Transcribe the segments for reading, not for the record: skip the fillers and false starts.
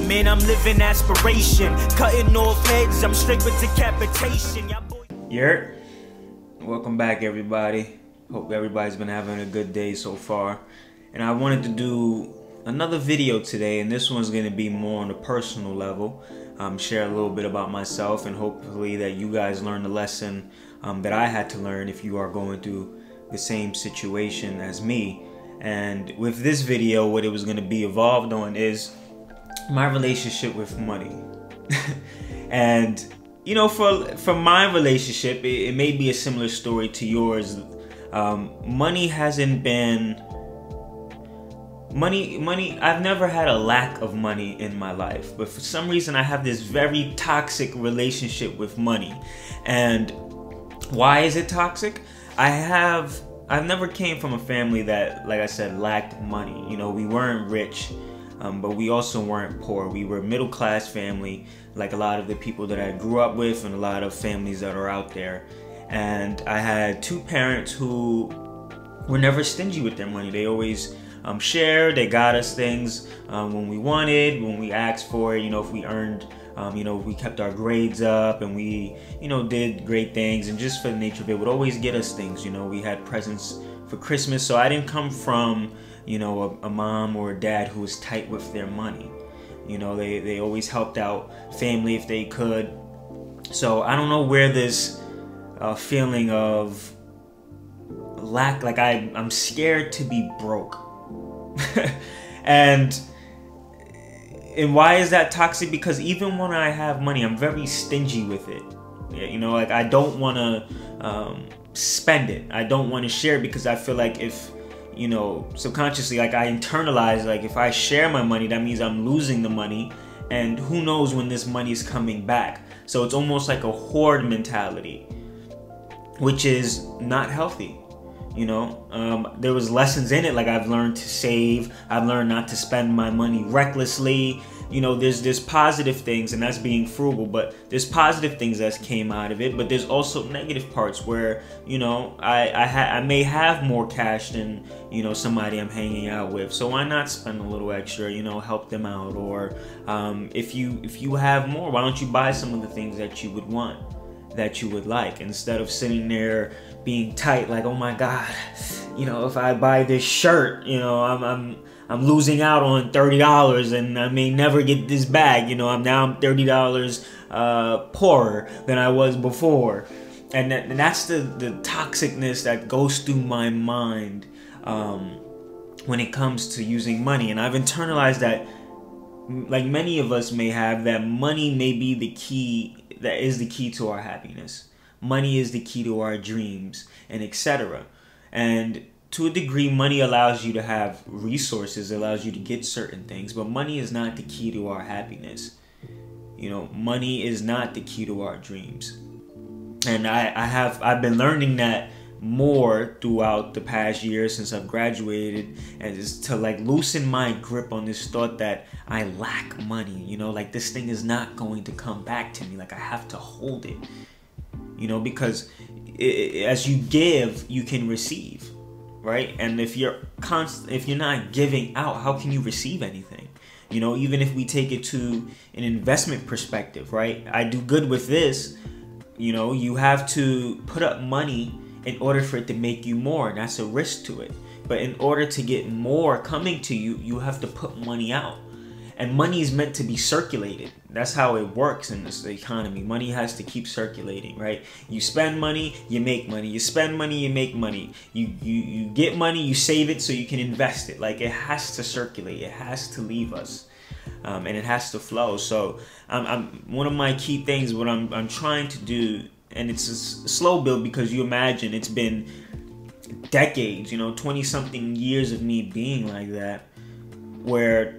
man, I'm living aspiration. Cutting off heads, I'm straight with decapitation. Yeah, welcome back everybody. Hope everybody's been having a good day so far. And I wanted to do another video today, and this one's going to be more on a personal level. Share a little bit about myself, and hopefully that you guys learn the lesson that I had to learn if you are going through the same situation as me. And with this video, what it was going to be evolved on is my relationship with money. And you know, for my relationship, it may be a similar story to yours. Money hasn't been money. I've never had a lack of money in my life, but for some reason I have this very toxic relationship with money. And why is it toxic? I've never came from a family that, like I said, lacked money. You know, we weren't rich, but we also weren't poor. We were a middle-class family, like a lot of the people that I grew up with and a lot of families that are out there. And I had two parents who were never stingy with their money. They always shared. They got us things when we wanted, when we asked for it. You know, if we earned, you know, we kept our grades up and we, you know, did great things, and just for the nature of it, would always get us things. You know, we had presents for Christmas. So I didn't come from, you know, a mom or a dad who was tight with their money. You know, they always helped out family if they could. So I don't know where this feeling of lack, like I'm scared to be broke. and why is that toxic? Because even when I have money, I'm very stingy with it. You know, like I don't want to spend it. I don't want to share it, because I feel like if, you know, subconsciously, like I internalize, like if I share my money, that means I'm losing the money, and who knows when this money is coming back. So it's almost like a hoard mentality, which is not healthy. You know, there was lessons in it. Like I've learned to save. I've learned not to spend my money recklessly. You know, there's positive things, and that's being frugal, but there's positive things that came out of it. But there's also negative parts where, you know, I may have more cash than, you know, somebody I'm hanging out with. So why not spend a little extra, you know, help them out? Or if you have more, why don't you buy some of the things that you would want, that you would like, instead of sitting there being tight, like, oh my God, you know, if I buy this shirt, you know, I'm losing out on $30, and I may never get this bag. You know, I'm $30 poorer than I was before. And that's the toxicness that goes through my mind when it comes to using money. And I've internalized that, like many of us may have, that money may be the key, that is the key to our happiness. Money is the key to our dreams, and etc. And to a degree, money allows you to have resources, allows you to get certain things, but money is not the key to our happiness. You know, money is not the key to our dreams. And I've been learning that more throughout the past year since I've graduated, and is to like loosen my grip on this thought that I lack money. You know, like this thing is not going to come back to me. Like I have to hold it. You know, because as you give, you can receive, right? And if you're not giving out, how can you receive anything? You know, even if we take it to an investment perspective, right? I do good with this. You know, you have to put up money in order for it to make you more, and that's a risk to it. But in order to get more coming to you, you have to put money out. And money is meant to be circulated. That's how it works in this economy. Money has to keep circulating, right? You spend money, you make money. You spend money, you make money. You get money, you save it so you can invest it. Like it has to circulate. It has to leave us, and it has to flow. So one of my key things, what I'm trying to do, and it's a slow build, because you imagine it's been decades, you know, 20-something years of me being like that, where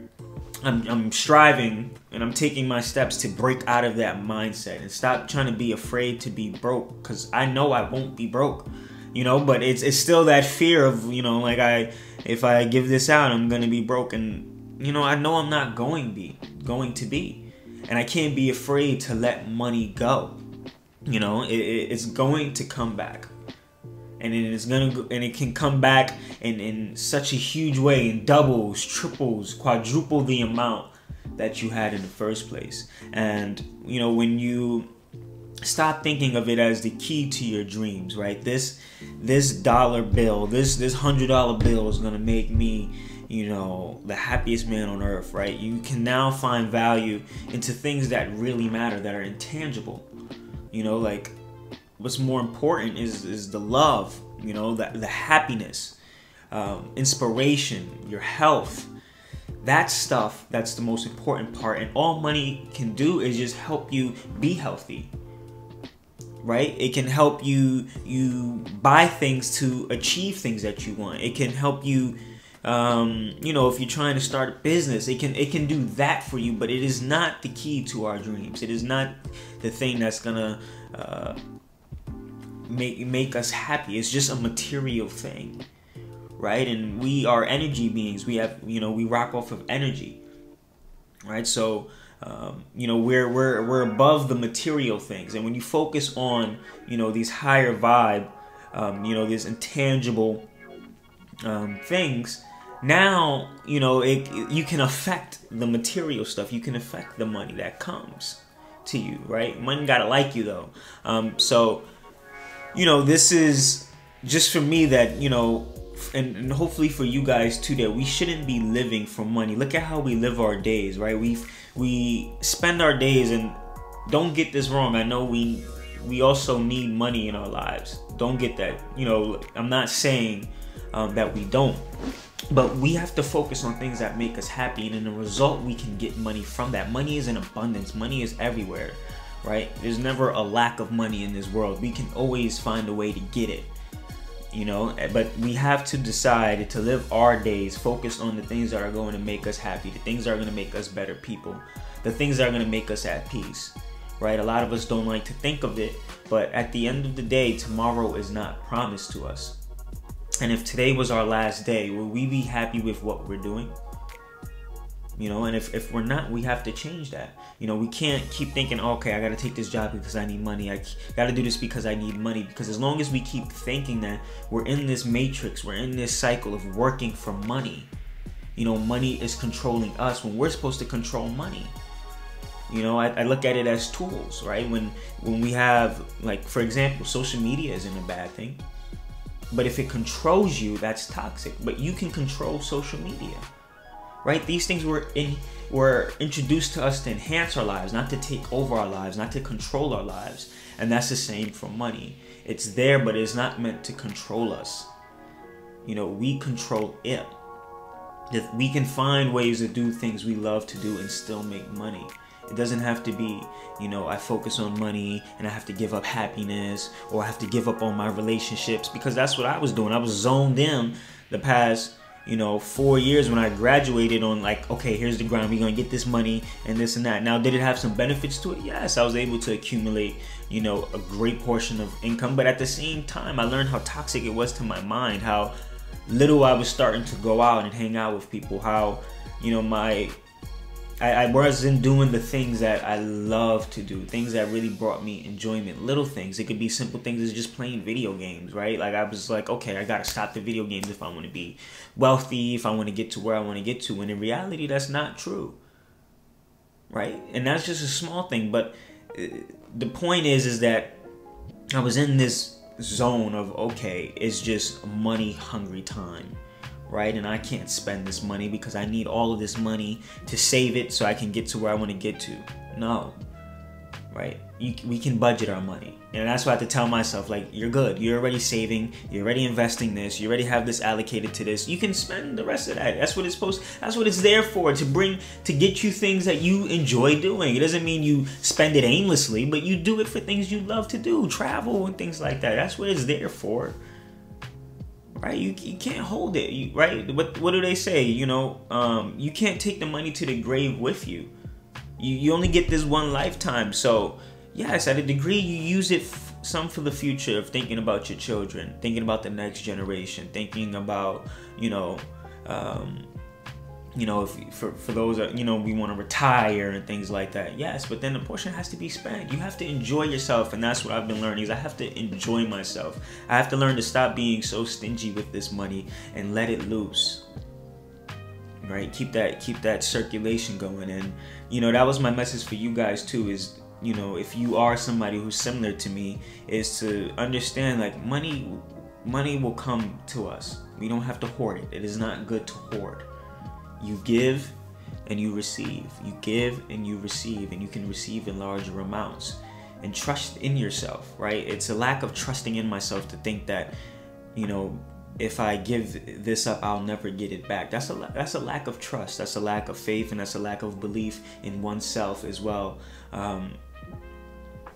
I'm striving and I'm taking my steps to break out of that mindset and stop trying to be afraid to be broke, because I know I won't be broke, you know, but it's still that fear of, you know, like if I give this out, I'm gonna be broke, and you know I'm not going to be, and I can't be afraid to let money go. You know, it's going to come back. And it can come back in such a huge way, in doubles, triples, quadruple the amount. that you had in the first place. And, you know, when you stop thinking of it as the key to your dreams, right? This dollar bill, this $100 bill is gonna make me, you know, the happiest man on earth, right? You can now find value into things that really matter, that are intangible. You know, like what's more important is the love, you know, the happiness, inspiration, your health. That stuff, that's the most important part. And all money can do is just help you be healthy. Right? It can help you buy things to achieve things that you want. It can help you, you know, if you're trying to start a business, it can do that for you. But it is not the key to our dreams. It is not the thing that's gonna make us happy. It's just a material thing, right? And we are energy beings. We have, you know, we rock off of energy, right? So you know, we're above the material things, and when you focus on, you know, these higher vibe, you know, these intangible things, now, you know, you can affect the material stuff. You can affect the money that comes to you, right? Money gotta like you though. So, you know, this is just for me that, you know, and hopefully for you guys too, that we shouldn't be living for money. Look at how we live our days, right? We spend our days, and don't get this wrong, I know we also need money in our lives. Don't get that, you know, I'm not saying that we don't, but we have to focus on things that make us happy, and in the result we can get money from that. Money is in abundance. Money is everywhere, right? There's never a lack of money in this world. We can always find a way to get it. You know, but we have to decide to live our days focused on the things that are going to make us happy, the things that are going to make us better people, the things that are going to make us at peace, right? A lot of us don't like to think of it, but at the end of the day, tomorrow is not promised to us. And if today was our last day, will we be happy with what we're doing? You know, and if we're not, we have to change that. You know, we can't keep thinking, okay, I got to take this job because I need money. I got to do this because I need money. Because as long as we keep thinking that, we're in this matrix, we're in this cycle of working for money. You know, money is controlling us when we're supposed to control money. You know, I look at it as tools, right? When we have, like, for example, social media isn't a bad thing. But if it controls you, that's toxic. But you can control social media. Right? These things were introduced to us to enhance our lives, not to take over our lives, not to control our lives. And that's the same for money. It's there, but it's not meant to control us. You know, we control it. If we can find ways to do things we love to do and still make money. It doesn't have to be, you know, I focus on money and I have to give up happiness, or I have to give up on my relationships, because that's what I was doing. I was zoned in the past, you know, 4 years when I graduated on, like, okay, here's the grind. We're going to get this money and this and that. Now, did it have some benefits to it? Yes, I was able to accumulate, you know, a great portion of income. But at the same time, I learned how toxic it was to my mind, how little I was starting to go out and hang out with people, how, you know, I wasn't doing the things that I love to do, things that really brought me enjoyment, little things. It could be simple things as just playing video games, right? Like, I was like, okay, I gotta stop the video games if I want to be wealthy, if I want to get to where I want to get to. And in reality, that's not true, right? And that's just a small thing. But the point is that I was in this zone of, okay, it's just money hungry time. Right? And I can't spend this money because I need all of this money to save it so I can get to where I want to get to. No. Right? We can budget our money. And that's why I have to tell myself, like, you're good. You're already saving. You're already investing this. You already have this allocated to this. You can spend the rest of that. That's what it's there for, to get you things that you enjoy doing. It doesn't mean you spend it aimlessly, but you do it for things you love to do. Travel and things like that. That's what it's there for. Right, you can't hold it, right? What do they say? You know, you can't take the money to the grave with you. You only get this one lifetime. So, yes, at a degree, you use it some for the future of thinking about your children, thinking about the next generation, thinking about, you know, if for those that, you know, we want to retire and things like that. Yes, but then the portion has to be spent. You have to enjoy yourself, and that's what I've been learning, is I have to enjoy myself. I have to learn to stop being so stingy with this money and let it loose. right? Keep that circulation going. And you know, that was my message for you guys too, is, you know, if you are somebody who's similar to me, is to understand, like, money will come to us. We don't have to hoard it. It is not good to hoard. You give and you receive. You give and you receive, and you can receive in larger amounts. And trust in yourself, right? It's a lack of trusting in myself to think that, you know, if I give this up, I'll never get it back. That's a lack of trust. That's a lack of faith, and that's a lack of belief in oneself as well, and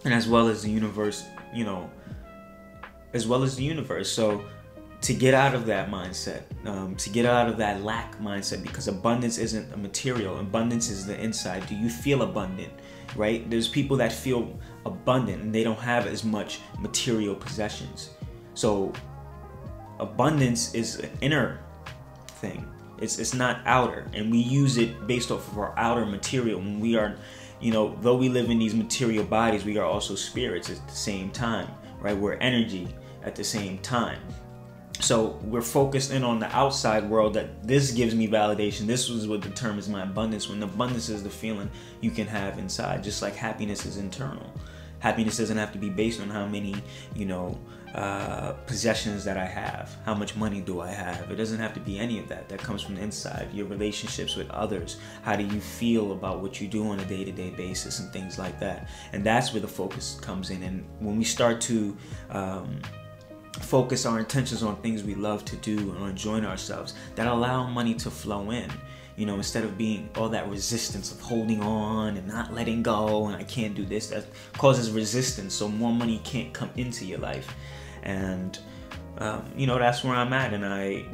as well as the universe, you know, as well as the universe. So to get out of that mindset, to get out of that lack mindset, because abundance isn't a material, abundance is the inside. Do you feel abundant, right? There's people that feel abundant and they don't have as much material possessions. So abundance is an inner thing. It's not outer, and we use it based off of our outer material. When we are, you know, though we live in these material bodies, we are also spirits at the same time, right? We're energy at the same time. So we're focused in on the outside world, that this gives me validation. This is what determines my abundance, when abundance is the feeling you can have inside. Just like happiness is internal. Happiness doesn't have to be based on how many, you know, possessions that I have. How much money do I have? It doesn't have to be any of that. That comes from the inside. Your relationships with others. How do you feel about what you do on a day-to-day basis and things like that. And that's where the focus comes in. And when we start to focus our intentions on things we love to do and enjoying ourselves, that allow money to flow in, you know, instead of being all that resistance of holding on and not letting go, and I can't do this. That causes resistance, so more money can't come into your life. And you know, that's where I'm at, and I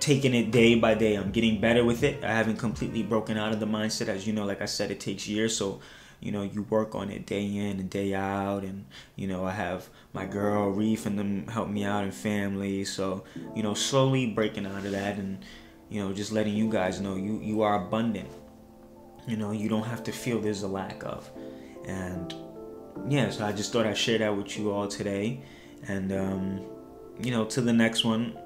taking it day by day. I'm getting better with it. I haven't completely broken out of the mindset. As you know, like I said, it takes years. So, you know, you work on it day in and day out. And, you know, I have my girl, Reef, and them help me out, and family. So, you know, slowly breaking out of that, and, you know, just letting you guys know you are abundant. You know, you don't have to feel there's a lack of. And, yeah, so I just thought I'd share that with you all today. And, you know, to the next one,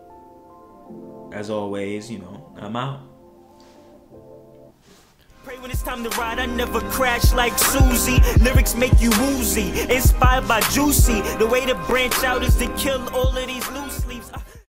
as always, you know, I'm out. Pray when it's time to ride, I never crash like Susie. Lyrics make you woozy, inspired by Juicy. The way to branch out is to kill all of these loose